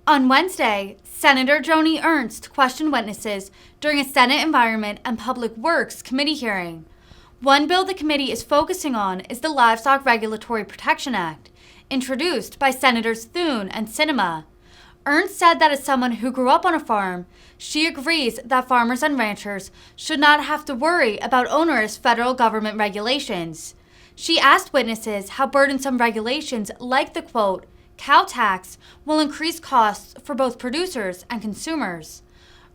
On Wednesday, Senator Joni Ernst questioned witnesses during a Senate Environment and Public Works Committee hearing. One bill the committee is focusing on is the Livestock Regulatory Protection Act, introduced by Senators Thune and Sinema. Ernst said that as someone who grew up on a farm, she agrees that farmers and ranchers should not have to worry about onerous federal government regulations. She asked witnesses how burdensome regulations like the, quote, cow tax will increase costs for both producers and consumers.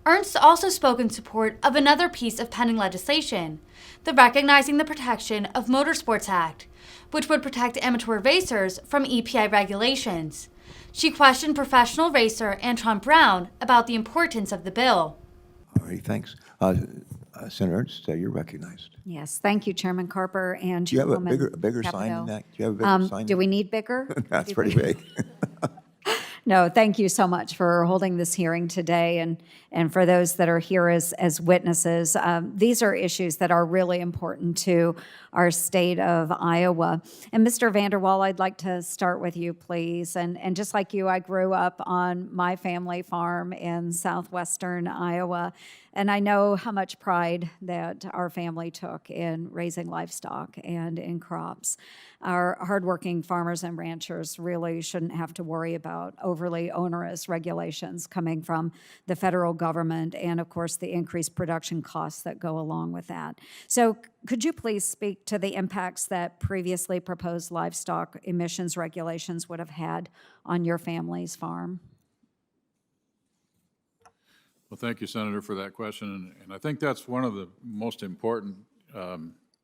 Ernst also spoke in support of another piece of pending legislation, the Recognizing the Protection of Motorsports Act, which would protect amateur racers from EPA regulations. She questioned professional racer Antron Brown about the importance of the bill. All right, thanks. Senator Ernst, you're recognized. Yes, thank you, Chairman Carper and Do you have a Chairwoman bigger sign Capito. than that? Do you have a bigger sign? Do we need bigger? That's pretty big. No, thank you so much for holding this hearing today, and for those that are here as witnesses. These are issues that are really important to our state of Iowa. And Mr. Vanderwall, I'd like to start with you, please. And just like you, I grew up on my family farm in southwestern Iowa, and I know how much pride that our family took in raising livestock and in crops. Our hardworking farmers and ranchers really shouldn't have to worry about overly onerous regulations coming from the federal government and, of course, the increased production costs that go along with that. So could you please speak to the impacts that previously proposed livestock emissions regulations would have had on your family's farm? Well, thank you, Senator, for that question. And I think that's one of the most important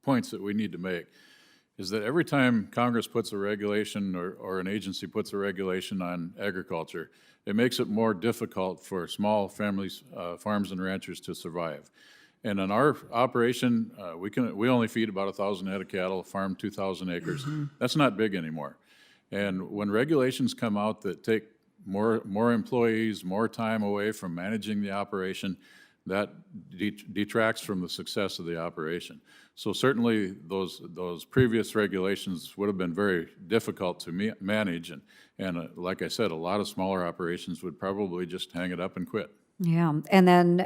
points that we need to make, is that every time Congress puts a regulation or an agency puts a regulation on agriculture, it makes it more difficult for small families, farms and ranchers to survive. And in our operation, we only feed about 1,000 head of cattle, farm 2,000 acres. That's not big anymore. And when regulations come out that take more employees, more time away from managing the operation, that detracts from the success of the operation. So certainly those previous regulations would have been very difficult to manage, and like I said, a lot of smaller operations would probably just hang it up and quit. Yeah, and then,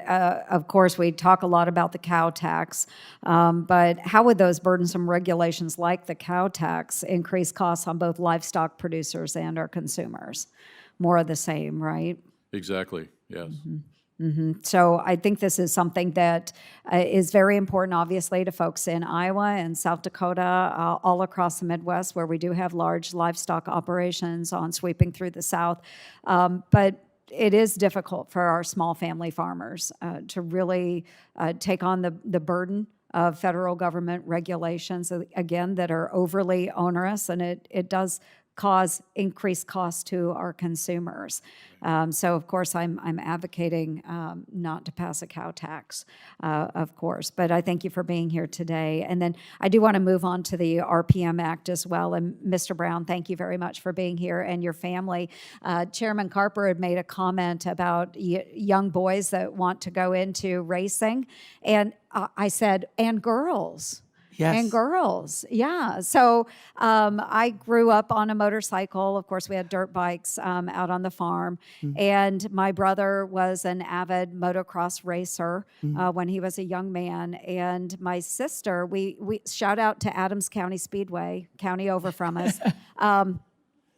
of course, we talk a lot about the cow tax, but how would those burdensome regulations like the cow tax increase costs on both livestock producers and our consumers? More of the same, right? Exactly, yes. So I think this is something that is very important, obviously, to folks in Iowa and South Dakota, all across the Midwest, where we do have large livestock operations on sweeping through the South. But it is difficult for our small family farmers to really take on the burden of federal government regulations, again, that are overly onerous, and it does cause increased costs to our consumers. So, of course, I'm advocating not to pass a cow tax, of course. But I thank you for being here today. And then I do want to move on to the RPM Act as well. And Mr. Brown, thank you very much for being here and your family. Chairman Carper had made a comment about young boys that want to go into racing. And I said, and girls. Yes. And girls, yeah. So I grew up on a motorcycle. Of course, we had dirt bikes out on the farm. And my brother was an avid motocross racer when he was a young man. And my sister, we shout out to Adams County Speedway, county over from us.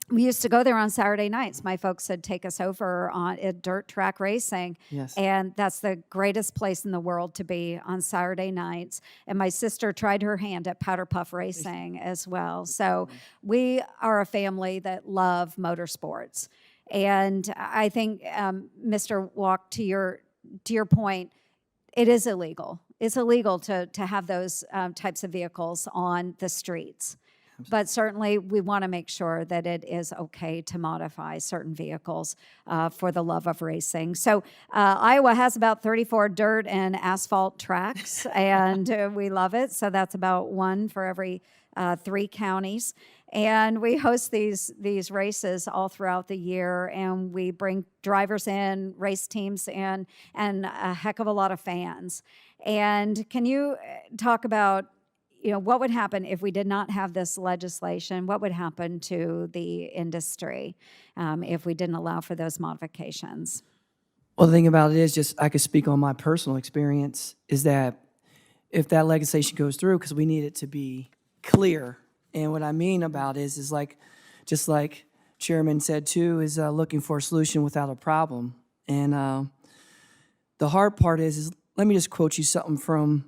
We used to go there on Saturday nights. My folks would take us over on dirt track racing. Yes. And that's the greatest place in the world to be on Saturday nights. And my sister tried her hand at powder puff racing as well. So we are a family that love motorsports. And I think, Mr. Walk, to your point, it is illegal. It's illegal to have those types of vehicles on the streets. But certainly, we want to make sure that it is okay to modify certain vehicles for the love of racing. So Iowa has about 34 dirt and asphalt tracks, and we love it. So that's about one for every 3 counties. And we host these races all throughout the year, and we bring drivers in, race teams in, and a heck of a lot of fans. And can you talk about what would happen if we did not have this legislation? What would happen to the industry if we didn't allow for those modifications? Well, the thing about it is, just I could speak on my personal experience, is that if that legislation goes through, because we need it to be clear, and what I mean about is like, just like Chairman said too, is looking for a solution without a problem. And the hard part is let me just quote you something from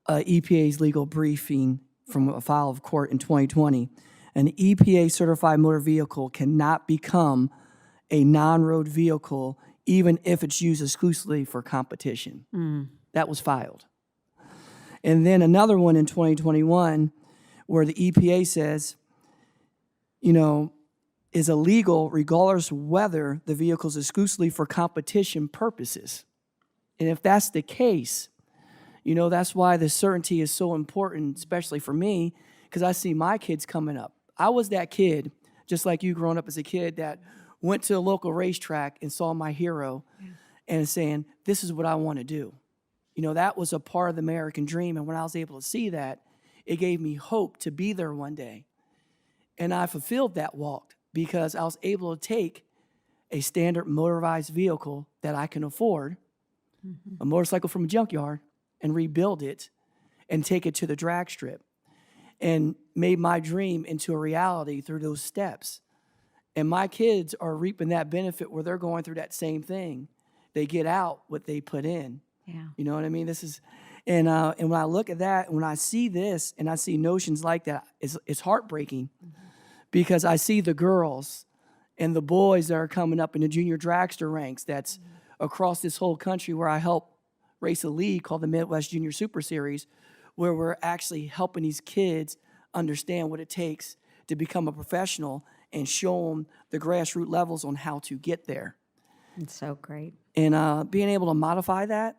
EPA's legal briefing from a file of court in 2020. An EPA certified motor vehicle cannot become a non-road vehicle even if it's used exclusively for competition. That was filed. And then another one in 2021 where the EPA says, is illegal regardless of whether the vehicle is exclusively for competition purposes. And if that's the case, that's why the certainty is so important, especially for me, because I see my kids coming up. I was that kid, just like you growing up as a kid, that went to a local racetrack and saw my hero and saying, this is what I want to do. That was a part of the American dream. And when I was able to see that, it gave me hope to be there one day. And I fulfilled that walk because I was able to take a standard motorized vehicle that I can afford, a motorcycle from a junkyard, and rebuild it and take it to the drag strip, and made my dream into a reality through those steps. And my kids are reaping that benefit where they're going through that same thing. They get out what they put in. Yeah. You know what I mean? This is, and when I look at that, when I see this, and I see notions like that, it's heartbreaking, because I see the girls and the boys that are coming up in the junior dragster ranks that's across this whole country, where I help race a league called the Midwest Junior Super Series, where we're actually helping these kids understand what it takes to become a professional and show them the grassroots levels on how to get there. It's so great. And being able to modify that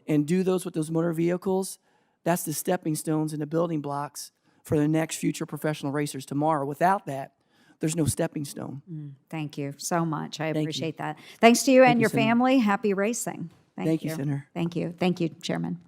and do those with those motor vehicles, that's the stepping stones and the building blocks for the next future professional racers tomorrow. Without that, there's no stepping stone. Thank you so much. I you. appreciate that. Thanks to you and you, your Senator. family. Happy racing. Thank you, Senator. Thank you. Thank you, Chairman.